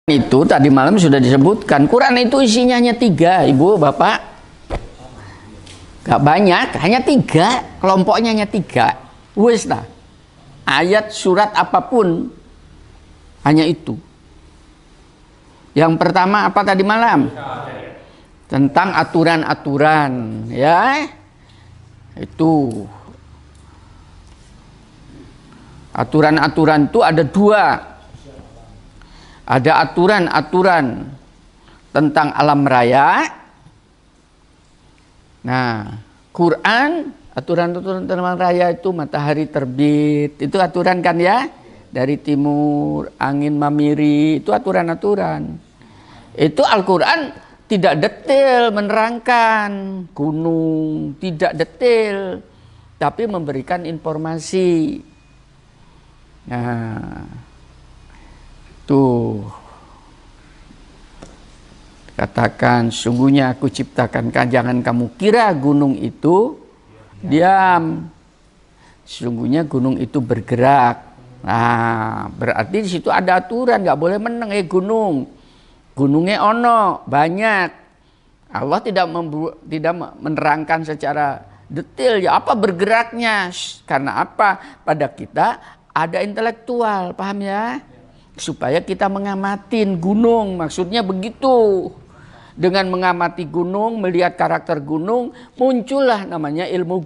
Itu tadi malam sudah disebutkan, Quran itu isinya hanya 3, Ibu, Bapak. Gak banyak, hanya 3, kelompoknya hanya 3. Wes lah. Ayat surat apapun hanya itu. Yang pertama apa tadi malam? Tentang aturan-aturan, ya. Itu. Aturan-aturan itu ada 2. Ada aturan-aturan tentang alam raya. Nah, Quran, aturan-aturan tentang alam raya itu matahari terbit. Itu aturan kan ya? Dari timur, angin memiri, itu aturan-aturan. Itu Al-Quran tidak detail menerangkan gunung, tidak detail. Tapi memberikan informasi. Nah, tuh katakan, sungguhnya aku ciptakan, jangan kamu kira gunung itu diam, sungguhnya gunung itu bergerak. Nah, berarti di situ ada aturan, nggak boleh meneng gunungnya ono banyak. Allah tidak menerangkan secara detail ya apa bergeraknya, karena apa, pada kita ada intelektual, paham ya? Supaya kita mengamatin gunung, maksudnya begitu. Dengan mengamati gunung, melihat karakter gunung, muncullah namanya ilmu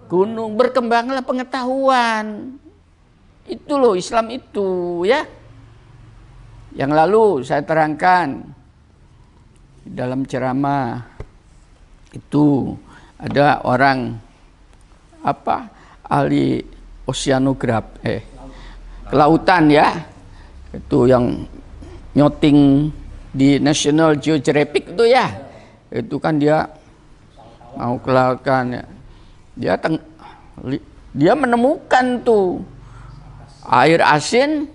gunung, berkembanglah pengetahuan. Itu loh Islam itu, ya. Yang lalu saya terangkan dalam ceramah itu ada orang ahli oceanograf, kelautan ya. Itu yang nyoting di National Geographic itu ya. Itu kan dia mau kelautan ya. Dia menemukan tuh air asin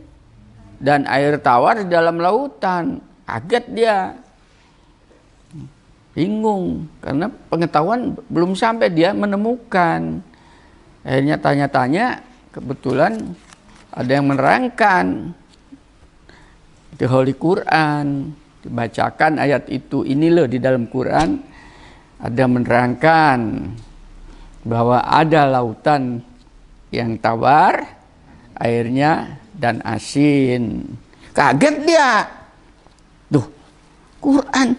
dan air tawar di dalam lautan. Kaget dia. Bingung karena pengetahuan belum sampai, dia menemukan. Akhirnya tanya-tanya, kebetulan ada yang menerangkan di Holy Quran, dibacakan ayat itu. Ini loh di dalam Quran ada menerangkan bahwa ada lautan yang tawar airnya dan asin. Kaget dia. Duh, Quran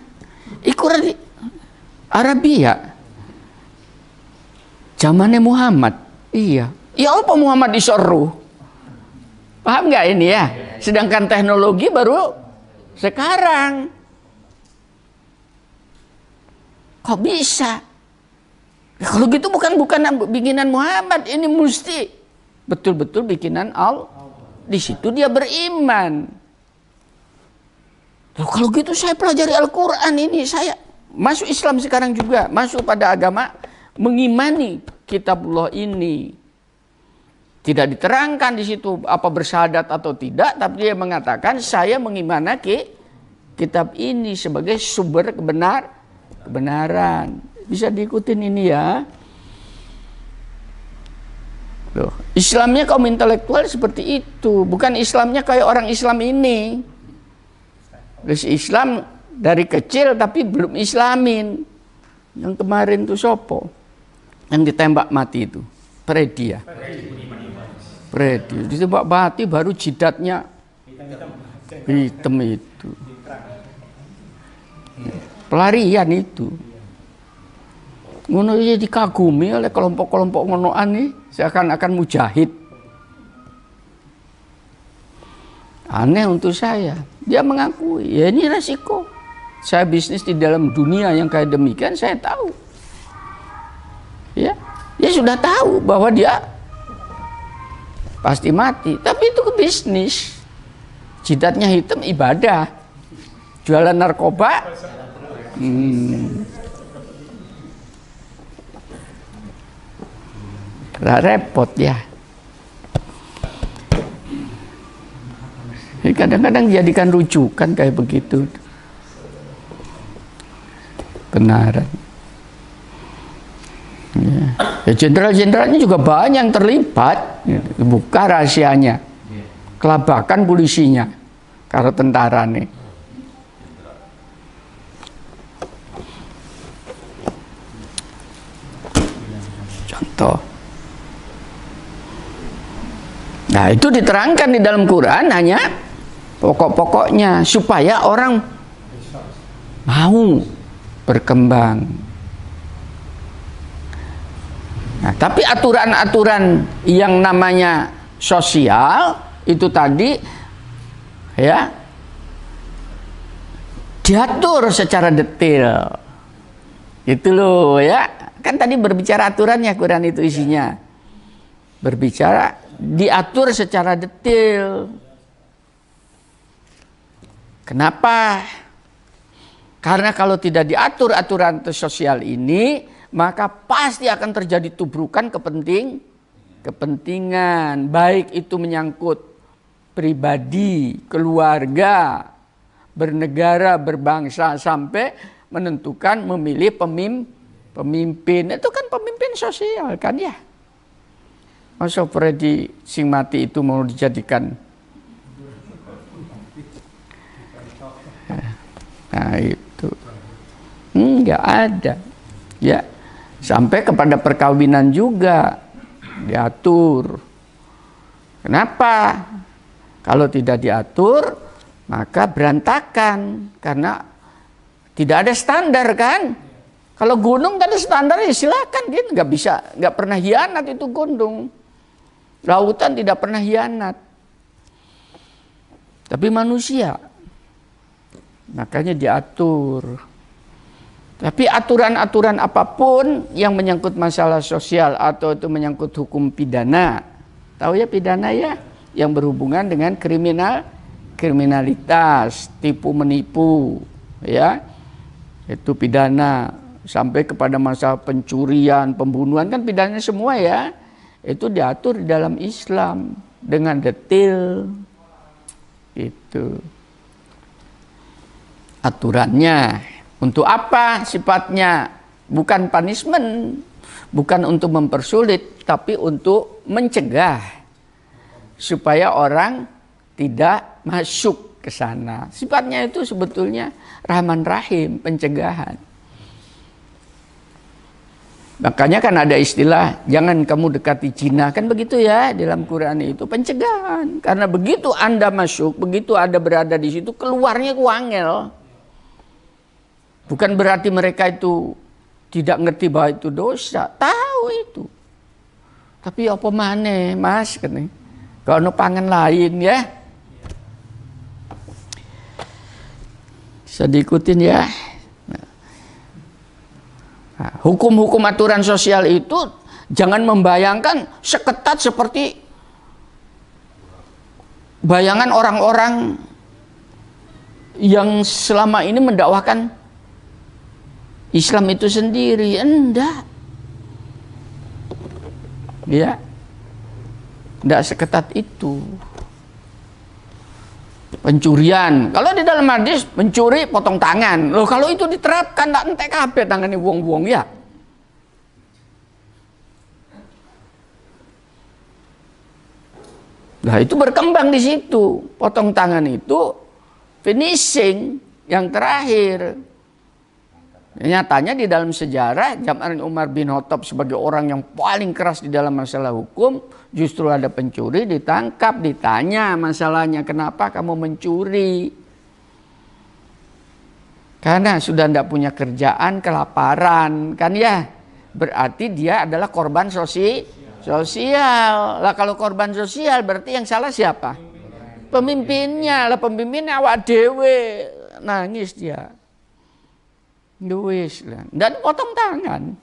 Arabia zamannya Muhammad. Iya. Ya apa Muhammad disuruh? Paham nggak ini ya? Sedangkan teknologi baru sekarang. Kok bisa? Ya, kalau gitu bukan bikinan Muhammad, ini mesti betul-betul bikinan Allah. Di situ dia beriman. Loh, kalau gitu saya pelajari Al-Quran ini, saya masuk Islam sekarang juga, masuk pada agama, mengimani kitabullah ini. Tidak diterangkan di situ apa bersyahadat atau tidak, tapi dia mengatakan saya mengimani kitab ini sebagai sumber kebenaran. Bisa diikutin ini ya. Loh, Islamnya kaum intelektual seperti itu, bukan Islamnya kayak orang Islam ini. Terus Islam dari kecil tapi belum Islamin. Yang kemarin tuh sopo yang ditembak mati itu, Predi ya. Predi ditembak mati baru jidatnya hitam itu. Pelarian itu. Ngono aja dikagumi oleh kelompok-kelompok ngonoan nih, seakan-akan mujahid. Aneh untuk saya. Dia mengakui, ya ini resiko. Saya bisnis di dalam dunia yang kayak demikian, saya tahu. Ya, dia sudah tahu bahwa dia pasti mati. Tapi itu ke bisnis. Jidatnya hitam ibadah. Jualan narkoba. Repot ya. Kadang-kadang jadikan rujukan kayak begitu. Kebenaran. Ya, jenderal-jenderalnya juga banyak yang terlibat. Buka rahasianya. Kelabakan polisinya. karo tentara nih. Contoh. Nah, itu diterangkan di dalam Quran hanya pokok-pokoknya supaya orang mau berkembang. Nah, tapi aturan-aturan yang namanya sosial itu tadi ya diatur secara detail. Itu loh ya. Kan tadi berbicara aturannya Quran itu isinya. Berbicara diatur secara detail. Kenapa? Karena kalau tidak diatur aturan sosial ini, maka pasti akan terjadi tubrukan kepentingan, baik itu menyangkut pribadi, keluarga, bernegara, berbangsa, sampai menentukan memilih pemimpin. Itu kan pemimpin sosial kan ya. Masa Freddy sing mati itu mau dijadikan? Nah itu enggak ada ya. Sampai kepada perkawinan juga diatur. Kenapa? Kalau tidak diatur maka berantakan, karena tidak ada standar kan. Kalau gunung tak ada standar ya silakan, dia nggak pernah hianat itu gunung. Lautan tidak pernah hianat. Tapi manusia, makanya diatur. Tapi aturan-aturan apapun yang menyangkut masalah sosial atau itu menyangkut hukum pidana, tahu ya pidana ya, yang berhubungan dengan kriminalitas, tipu menipu, ya, itu pidana. Sampai kepada masalah pencurian, pembunuhan kan pidananya semua ya. Itu diatur di dalam Islam dengan detail. Itu aturannya. Untuk apa sifatnya? Bukan punishment, bukan untuk mempersulit, tapi untuk mencegah supaya orang tidak masuk ke sana. Sifatnya itu sebetulnya Rahman Rahim, pencegahan. Makanya kan ada istilah jangan kamu dekati Cina, kan begitu ya di dalam Quran itu, pencegahan. Karena begitu Anda masuk, begitu Anda berada di situ, keluarnya kuangel. Bukan berarti mereka itu tidak ngerti bahwa itu dosa, tahu itu. Tapi apa maneh Mas kan? Kalau pangan lain ya. Bisa diikutin ya. Hukum-hukum aturan sosial itu jangan membayangkan seketat seperti bayangan orang-orang yang selama ini mendakwahkan Islam itu sendiri. Enggak. Ya. Enggak seketat itu. Pencurian, kalau di dalam hadis mencuri potong tangan. Loh kalau itu diterapkan tak entek kabeh tangane wong-wong ya. Nah itu berkembang di situ. Potong tangan itu finishing yang terakhir. Nyatanya di dalam sejarah zaman Umar bin Khattab sebagai orang yang paling keras di dalam masalah hukum, justru ada pencuri ditangkap, ditanya masalahnya, kenapa kamu mencuri? Karena sudah tidak punya kerjaan, kelaparan, kan ya? Berarti dia adalah korban sosial. Lah kalau korban sosial berarti yang salah siapa? Pemimpinnya. Lah pemimpinnya awak dewe, nangis dia. Duis lah, dan potong tangan.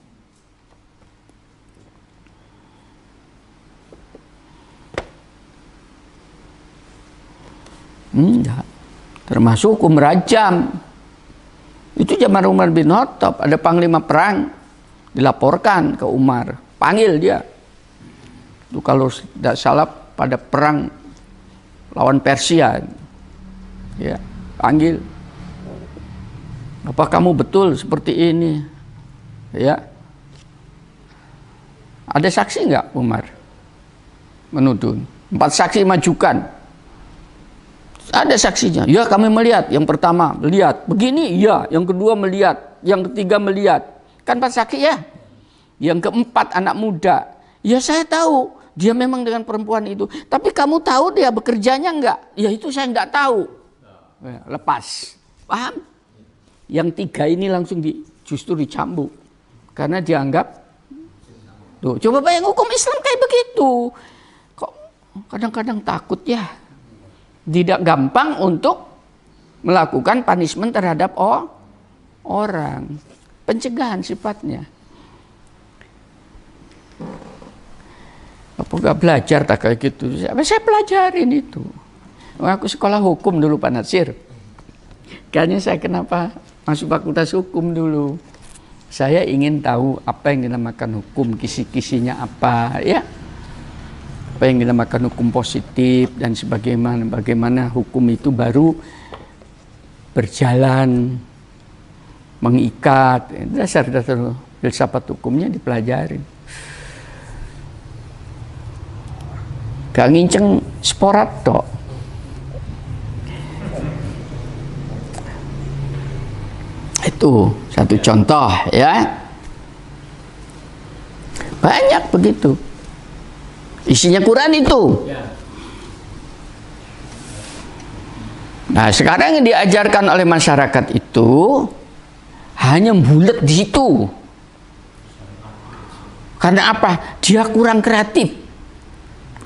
Enggak. Termasuk hukum rajam. Itu zaman Umar bin Khattab, ada panglima perang dilaporkan ke Umar, panggil dia. Itu kalau tidak salah pada perang lawan Persia, ya panggil. Apa kamu betul seperti ini? Ya. Ada saksi enggak Umar? Menuduh. 4 saksi majukan. Ada saksinya. Ya, kami melihat. Yang pertama melihat begini, ya. Yang kedua melihat, yang ketiga melihat. Kan 4 saksi ya. Yang keempat anak muda. Ya, saya tahu dia memang dengan perempuan itu. Tapi kamu tahu dia bekerjanya enggak? Ya, itu saya enggak tahu. Ya, lepas. Paham? Yang 3 ini langsung justru dicambuk. Karena dianggap. Tuh, coba bayang hukum Islam kayak begitu. Kok kadang-kadang takut ya. Tidak gampang untuk melakukan punishment terhadap orang. Pencegahan sifatnya. Apa gak belajar tak kayak gitu? Saya pelajarin itu. Aku sekolah hukum dulu Pak Natsir. Kayaknya saya kenapa masuk fakultas hukum dulu. Saya ingin tahu apa yang dinamakan hukum, kisi-kisinya apa, ya. Apa yang dinamakan hukum positif dan sebagaimana bagaimana hukum itu baru berjalan, mengikat. Dasar-dasar filsafat hukumnya dipelajarin. Gak nginceng sporat tok. Itu satu contoh ya. Banyak begitu. Isinya Quran itu. Nah, sekarang yang diajarkan oleh masyarakat itu hanya bulat di situ. Karena apa? Dia kurang kreatif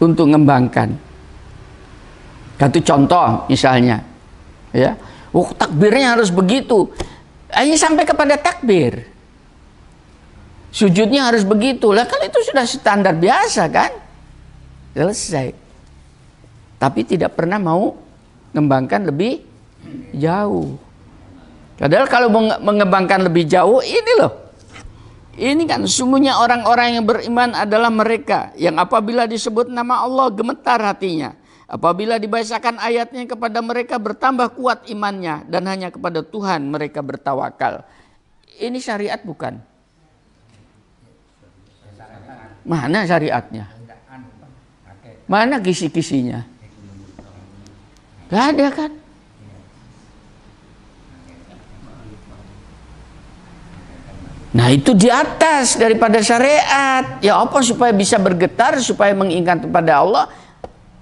untuk mengembangkan. Satu contoh misalnya, ya, takbirnya harus begitu. Hanya sampai kepada takbir. Sujudnya harus begitu. Lah kan itu sudah standar biasa kan? Selesai. Tapi tidak pernah mau mengembangkan lebih jauh. Padahal kalau mengembangkan lebih jauh, ini loh. Ini kan sungguhnya orang-orang yang beriman adalah mereka yang apabila disebut nama Allah gemetar hatinya. Apabila dibacakan ayatnya kepada mereka bertambah kuat imannya dan hanya kepada Tuhan mereka bertawakal. Ini syariat bukan? Mana syariatnya? Mana kisi-kisinya? Gak ada kan? Nah itu di atas daripada syariat. Ya apa supaya bisa bergetar, supaya mengingat kepada Allah.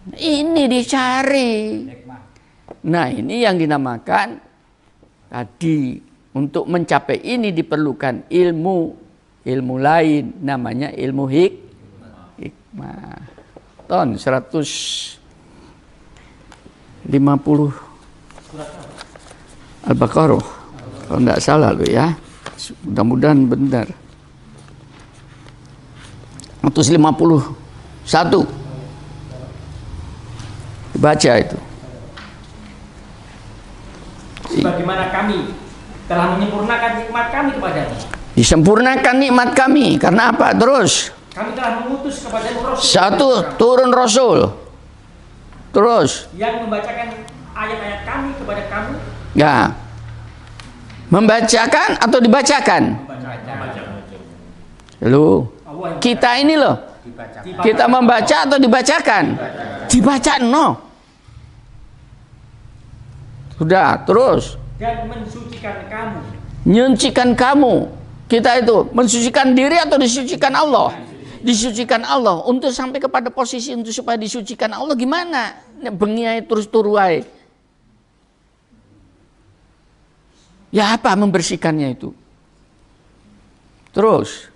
Ini dicari. Nah ini yang dinamakan tadi. Untuk mencapai ini diperlukan ilmu lain. Namanya ilmu hikmah. Ton 150 Al-Baqarah. Kalau tidak salah lo ya. Mudah-mudahan benar. 151. Baca itu. Bagaimana kami telah menyempurnakan nikmat kami kepadamu. Disempurnakan nikmat kami. Karena apa? Terus. Kami telah mengutus kepadamu Rasul. Satu, turun Rasul. Terus. Yang membacakan ayat-ayat kami kepada kamu. Ya. Membacakan atau dibacakan? Lu. Kita ini loh. Kita membaca atau dibacakan? Dibaca no. Sudah, terus. Dan mensucikan kamu. Menyucikan kamu. Kita itu mensucikan diri atau disucikan Allah? Disucikan Allah. Untuk sampai kepada posisi untuk supaya disucikan Allah gimana? Bengiai terus turuai. Ya apa membersihkannya itu? Terus.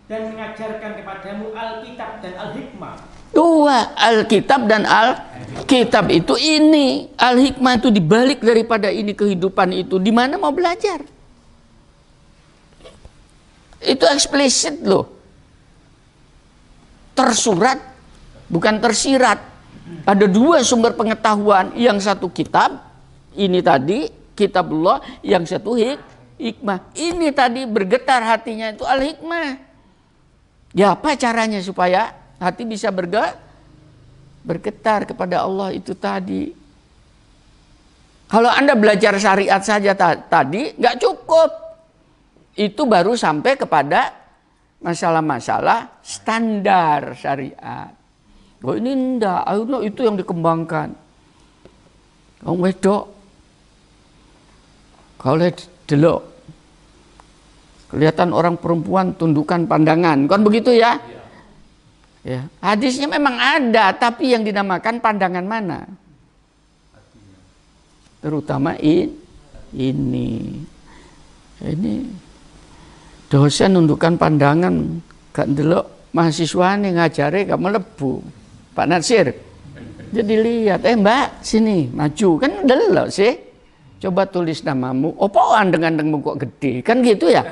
Dan mengajarkan kepadamu Alkitab dan Al-Hikmah. Dua, Alkitab dan Alkitab itu ini. Al-Hikmah itu dibalik daripada ini kehidupan itu. Di mana mau belajar? Itu eksplisit loh. Tersurat, bukan tersirat. Ada dua sumber pengetahuan. Yang satu kitab, ini tadi, kitabullah. Yang satu hikmah. Ini tadi bergetar hatinya itu Al-Hikmah. Ya apa caranya supaya hati bisa bergetar kepada Allah itu tadi. Kalau Anda belajar syariat saja tadi nggak cukup. Itu baru sampai kepada masalah-masalah standar syariat. Oh ini enggak, itu yang dikembangkan. Wong wedok kalau delok kelihatan orang perempuan tundukkan pandangan, kan begitu ya? Ya, hadisnya memang ada, tapi yang dinamakan pandangan mana? Terutama ini dosen nundukkan pandangan, gak ndelok mahasiswane ngajare gak melebu. Pak Natsir, jadi lihat, Mbak sini maju, kan delok sih. Coba tulis namamu, opo andeng-andengmu kok gede, kan gitu ya?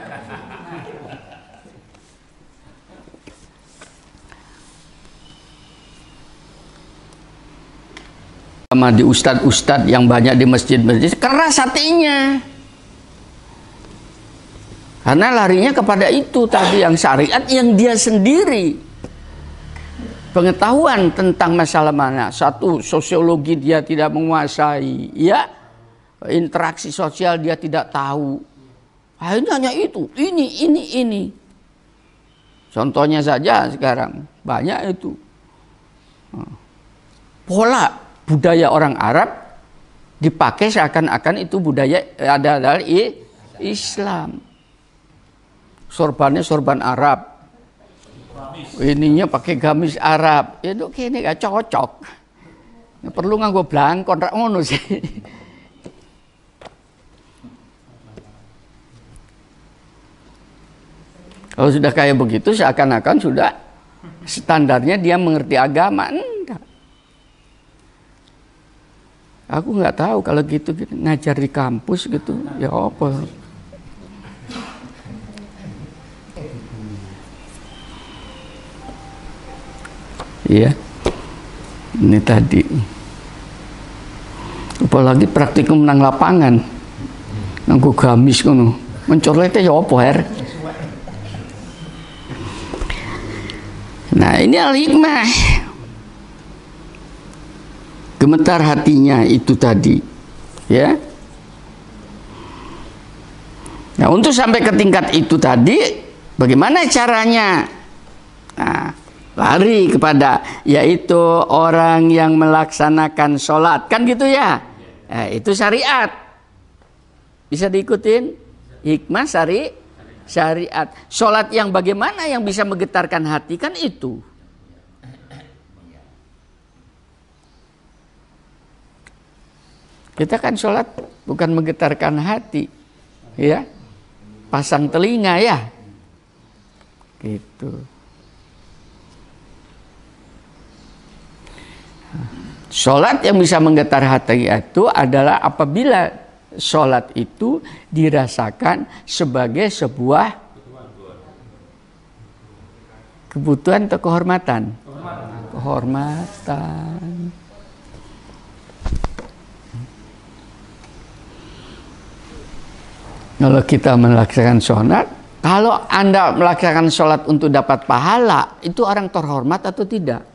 Sama di ustadz-ustadz yang banyak di masjid-masjid keras hatinya, karena larinya kepada itu tadi, yang syariat yang dia sendiri pengetahuan tentang masalah mana. Satu, sosiologi dia tidak menguasai, ya, interaksi sosial dia tidak tahu. Hanya itu, ini. Contohnya saja sekarang banyak itu pola budaya orang Arab dipakai seakan-akan itu budaya adalah Islam. Sorbannya sorban Arab, ininya pakai gamis Arab, itu kini gak cocok. Nggak perlu nganggo blangkon rak ngono sih. Kalau sudah kayak begitu seakan-akan sudah standarnya dia mengerti agama. Enggak. Aku nggak tahu kalau gitu ngajar di kampus gitu, ya apa? Iya, ini tadi. Apalagi praktikum nang lapangan, nganggo gamis ngono, mencolete ya apa her? Nah ini al-hikmah. Gemetar hatinya itu tadi, ya. Nah, untuk sampai ke tingkat itu tadi, bagaimana caranya? Nah, lari kepada yaitu orang yang melaksanakan sholat, kan gitu ya? Nah, itu syariat. Bisa diikutin? Hikmah syariat. Sholat yang bagaimana yang bisa menggetarkan hati, kan itu. Kita kan sholat bukan menggetarkan hati, ya, pasang telinga ya, gitu. Sholat yang bisa menggetar hati itu adalah apabila sholat itu dirasakan sebagai sebuah kebutuhan atau kehormatan. Kehormatan. Kalau kita melaksanakan sholat, kalau Anda melaksanakan sholat untuk dapat pahala, itu orang terhormat atau tidak?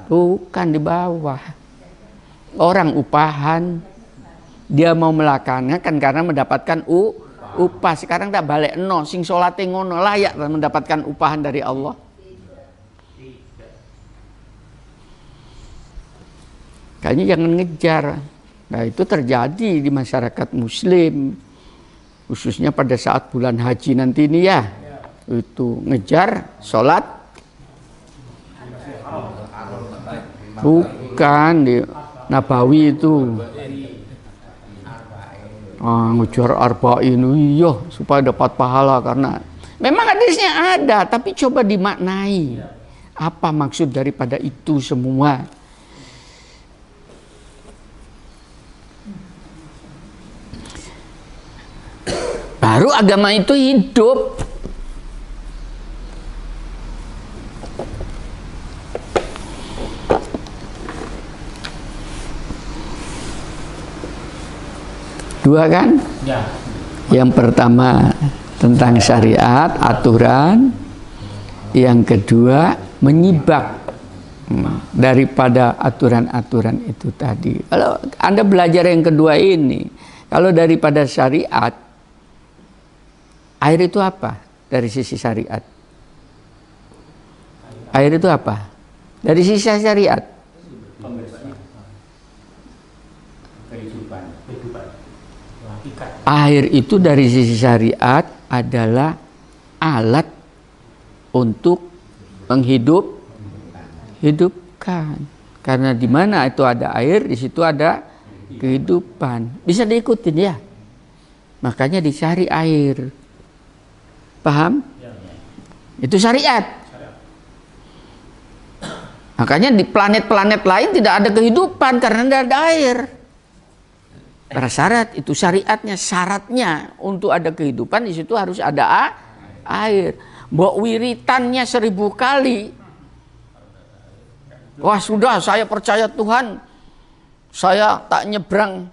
Bukan, di bawah. Orang upahan, dia mau melaksanakan karena mendapatkan upah. Sekarang tak balik no, sing sholatnya ngono layak mendapatkan upahan dari Allah. Kayaknya jangan ngejar. Nah itu terjadi di masyarakat Muslim. Khususnya pada saat bulan haji nanti ini ya, itu ngejar sholat, bukan di Nabawi itu, ngejar arba'in, iya supaya dapat pahala, karena memang hadisnya ada, tapi coba dimaknai apa maksud daripada itu semua. Baru agama itu hidup. Dua kan? Ya. Yang pertama tentang syariat, aturan. Yang kedua menyibak daripada aturan-aturan itu tadi. Kalau Anda belajar yang kedua ini, kalau daripada syariat, air itu apa dari sisi syariat? Air itu apa? Dari sisi syariat? Air itu dari sisi syariat adalah alat untuk hidupkan. Karena di mana itu ada air, di situ ada kehidupan. Bisa diikutin ya. Makanya dicari air. Paham? Itu syariat. Makanya di planet-planet lain tidak ada kehidupan karena tidak ada air. Prasyarat itu syariatnya, syaratnya untuk ada kehidupan di situ harus ada air. Mbok wiritannya 1000 kali. Wah sudah, saya percaya Tuhan. Saya tak nyebrang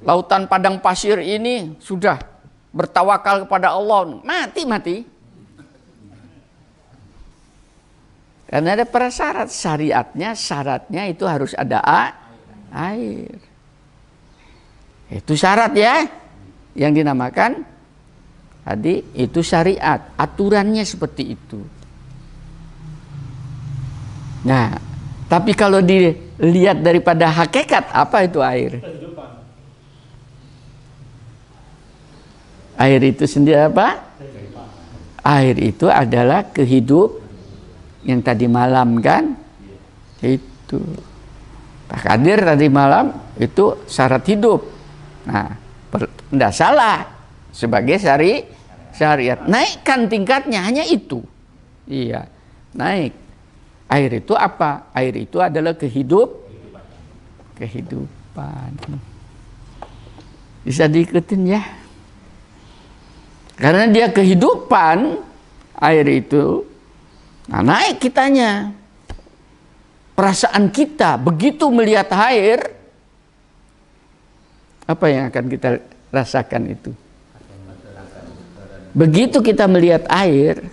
lautan padang pasir ini, sudah bertawakal kepada Allah. Mati. Karena ada prasyarat, syariatnya, syaratnya itu harus ada air. Itu syarat ya, yang dinamakan tadi itu syariat, aturannya seperti itu. Nah, tapi kalau dilihat daripada hakikat, apa itu air? Air itu sendiri apa? Air itu adalah yang tadi malam kan? Itu. Pak Kadir tadi malam itu syarat hidup. Nah, tidak salah sebagai syariat. Naikkan tingkatnya hanya itu. Iya, naik. Air itu apa? Air itu adalah kehidupan. Bisa diikutin ya? Karena dia kehidupan, air itu, nah naik kitanya. Perasaan kita begitu melihat air, apa yang akan kita rasakan itu? Begitu kita melihat air,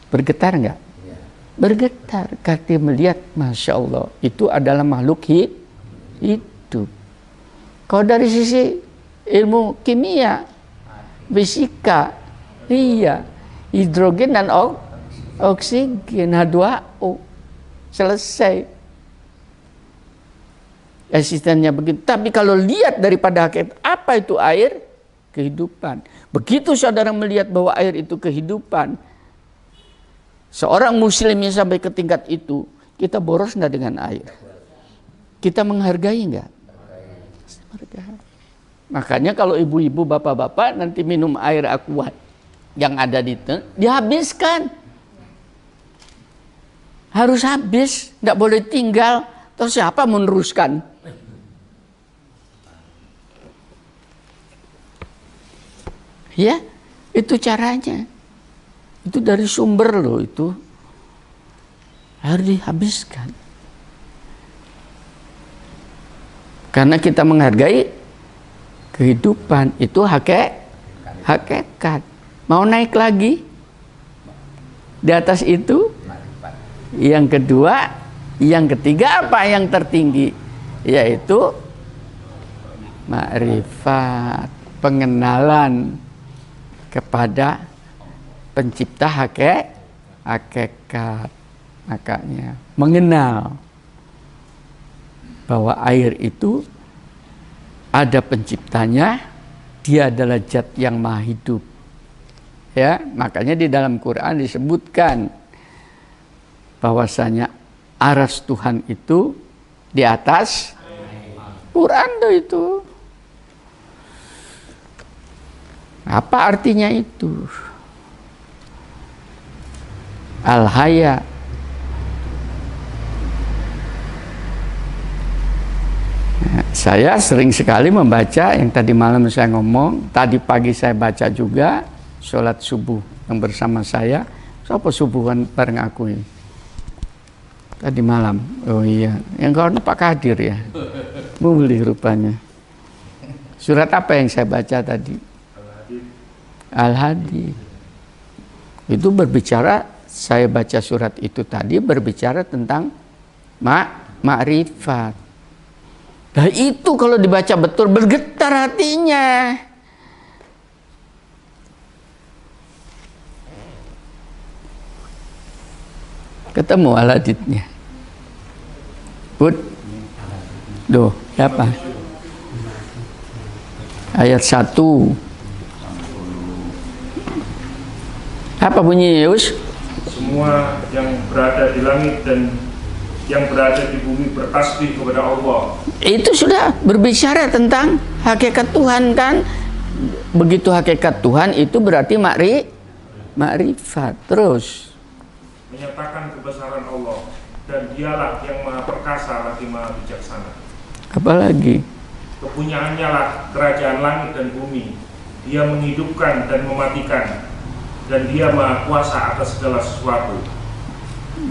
bergetar enggak? Bergetar. Karena melihat, Masya Allah, itu adalah makhluk hidup. Kalau dari sisi ilmu kimia, fisika, iya, hidrogen dan oksigen, H2O, selesai. Eksistennya begitu. Tapi kalau lihat daripada hakikat, apa itu air? Kehidupan. Begitu saudara melihat bahwa air itu kehidupan, seorang muslim yang sampai ke tingkat itu, kita boros enggak dengan air? Kita menghargai enggak? Menghargai. Makanya kalau ibu-ibu, bapak-bapak nanti minum air aqua yang ada di dihabiskan. Harus habis, enggak boleh tinggal. Terus siapa meneruskan? Ya, itu caranya. Itu dari sumber loh, itu harus dihabiskan. Karena kita menghargai kehidupan, itu hakikat. Mau naik lagi di atas itu? Yang kedua, yang ketiga apa yang tertinggi? Yaitu ma'rifat, pengenalan kepada pencipta hakikat. Makanya mengenal bahwa air itu ada penciptanya, dia adalah zat yang maha hidup. Ya, makanya di dalam Quran disebutkan bahwasanya aras Tuhan itu di atas Quran itu. Apa artinya itu? Al-Haya. Saya sering sekali membaca yang tadi malam saya ngomong, tadi pagi saya baca juga sholat subuh yang bersama saya. Siapa subuhan bareng aku ini? Tadi malam. Oh iya, yang kawan Pak Kadir ya. Boleh rupanya. Surat apa yang saya baca tadi? Al-Hadi. Itu berbicara, saya baca surat itu tadi berbicara tentang ma'rifat. Nah itu kalau dibaca betul bergetar hatinya. Ketemu aladitnya. Bud. Duh. Apa? Ayat 1. Apa bunyi, Yus? Semua yang berada di langit dan yang berada di bumi bertasbih kepada Allah. Itu sudah berbicara tentang hakikat Tuhan kan? Begitu hakikat Tuhan itu berarti makrifat. Terus Menyatakan kebesaran Allah, dan dialah yang maha perkasa lagi maha bijaksana. apalagi? Kepunyaannya lah kerajaan langit dan bumi. Dia menghidupkan dan mematikan, dan dia maha kuasa atas segala sesuatu.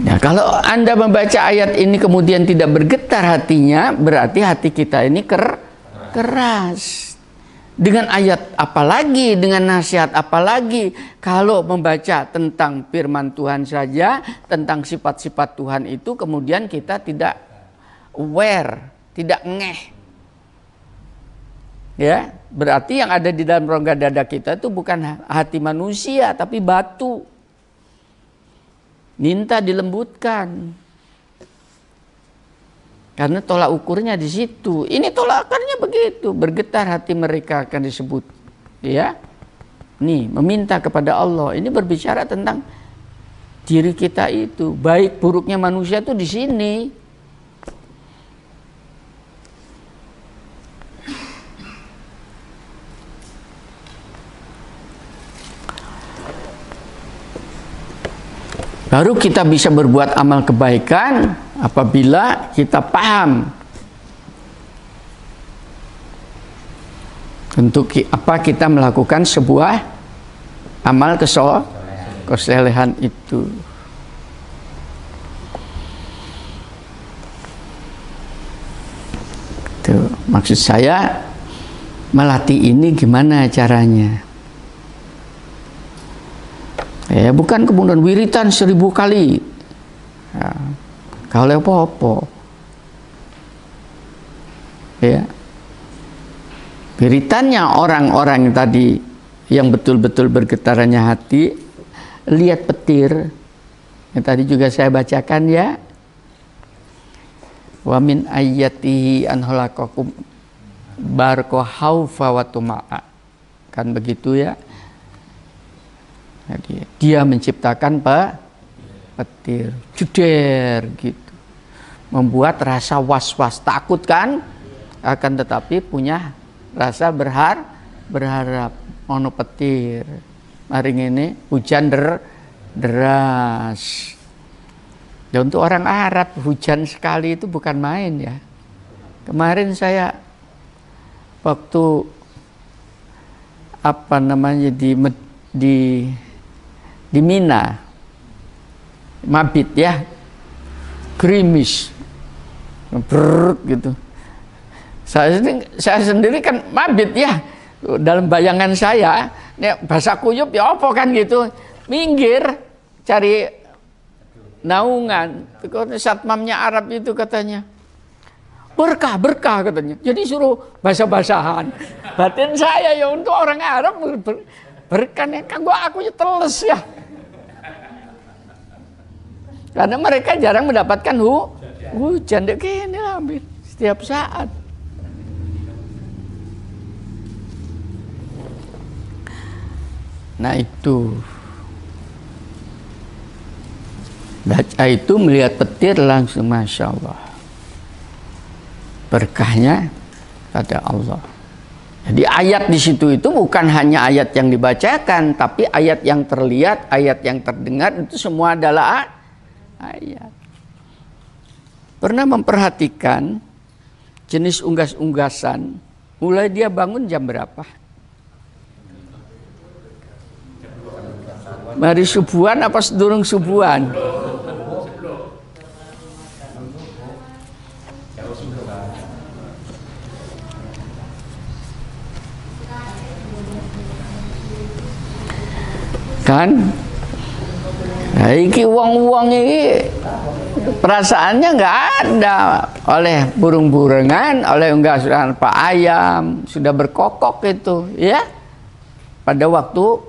Nah, kalau Anda membaca ayat ini kemudian tidak bergetar hatinya, berarti hati kita ini keras. Dengan ayat apalagi, dengan nasihat apalagi, kalau membaca tentang firman Tuhan saja, tentang sifat-sifat Tuhan itu, kemudian kita tidak aware, tidak ngeh. Ya, berarti yang ada di dalam rongga dada kita itu bukan hati manusia, tapi batu. Minta dilembutkan. Karena tolak ukurnya di situ. Ini tolakannya begitu, bergetar hati mereka akan disebut. Ya. Nih, meminta kepada Allah. Ini berbicara tentang diri kita itu. Baik buruknya manusia itu di sini. Baru kita bisa berbuat amal kebaikan apabila kita paham untuk apa kita melakukan sebuah amal kesalehan itu. Tuh, maksud saya melatih ini gimana caranya? Ya, bukan kemudian wiritan 1000 kali. Ya, kalau apa-apa. Ya. Wiritannya orang-orang tadi yang betul-betul bergetarannya hati, lihat petir. Yang tadi juga saya bacakan ya. Wa min ayyatihi an khalaqakum barqa haufa wa tuma'a. Kan begitu ya. Jadi, dia menciptakan petir, jeder gitu, membuat rasa was-was, takut kan, akan tetapi punya rasa berharap, ono petir. Hari ini hujan deras. Ya, untuk orang Arab hujan sekali itu bukan main ya. Kemarin saya waktu di Mina, mabit ya, gerimis, gitu. Saya sendiri kan mabit ya, dalam bayangan saya, bahasa kuyup ya apa kan gitu, minggir cari naungan. Satpamnya Arab itu katanya, berkah katanya. Jadi suruh basah-basahan. Batin saya ya untuk orang Arab berkah kan aku teles ya. Karena mereka jarang mendapatkan hujan dek kene hampir setiap saat. Nah itu. Baca itu melihat petir langsung Masya Allah. Berkahnya pada Allah. Jadi ayat di situ itu bukan hanya ayat yang dibacakan, tapi ayat yang terlihat, ayat yang terdengar itu semua adalah ayat. Pernah memperhatikan jenis unggas-unggasan, mulai dia bangun jam berapa? Mari subuhan apa sedurung subuhan? Kan? Nah, iki wong-wong ini perasaannya nggak ada oleh burung-burungan, oleh unggasan Pak Ayam sudah berkokok itu, ya. Pada waktu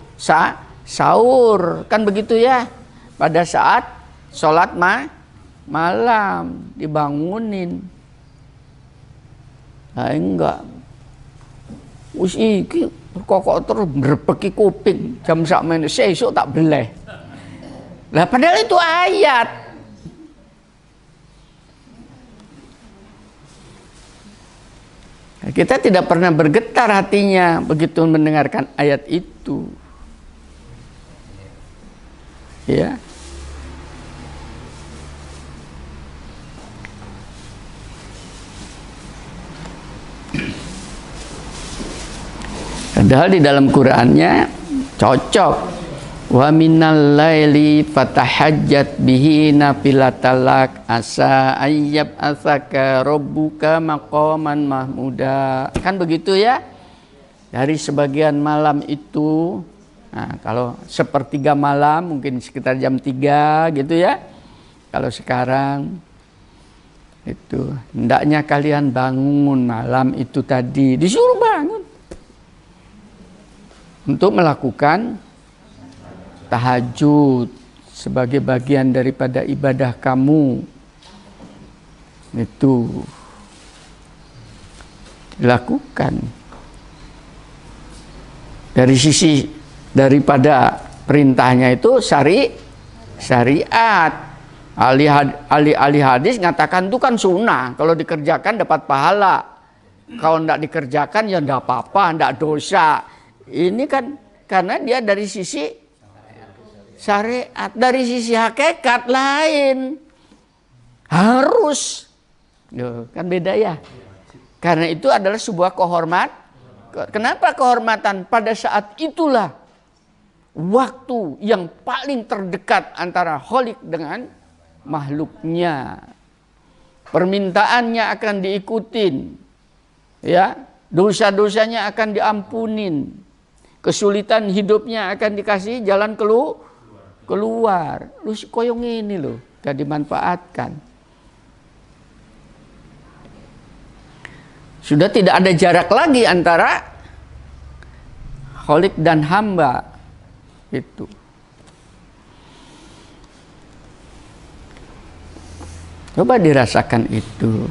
sahur kan begitu ya. Pada saat sholat malam dibangunin. Enggak. Wis iki kok terus berbeki kuping jam sakmene sesuk tak beleh. Lah padahal itu ayat. Kita tidak pernah bergetar hatinya begitu mendengarkan ayat itu. Ya. Padahal di dalam Qur'annya cocok. Wa minal laili fatahajjat bihi nafilatalak asa ayyab asaka rabbuka maqaman mahmuda. Kan begitu ya? Dari sebagian malam itu, nah kalau sepertiga malam mungkin sekitar jam 3 gitu ya. Kalau sekarang itu hendaknya kalian bangun malam itu tadi, disuruh bangun untuk melakukan tahajud sebagai bagian daripada ibadah kamu. Itu dilakukan. Dari sisi daripada perintahnya itu syariat. Ahli hadis ngatakan itu kan sunnah, kalau dikerjakan dapat pahala, kalau tidak dikerjakan ya tidak apa-apa, tidak dosa. Ini kan karena dia dari sisi syariat, dari sisi hakikat lain harus. Loh, kan beda ya. Karena itu adalah sebuah kehormatan. Kenapa kehormatan? Pada saat itulah waktu yang paling terdekat antara Khalik dengan makhluknya. Permintaannya akan diikutin, ya, dosa-dosanya akan diampunin. Kesulitan hidupnya akan dikasih jalan keluar. Lu koyong ini loh, gak dimanfaatkan. Sudah tidak ada jarak lagi antara Khalik dan hamba itu. Coba dirasakan itu.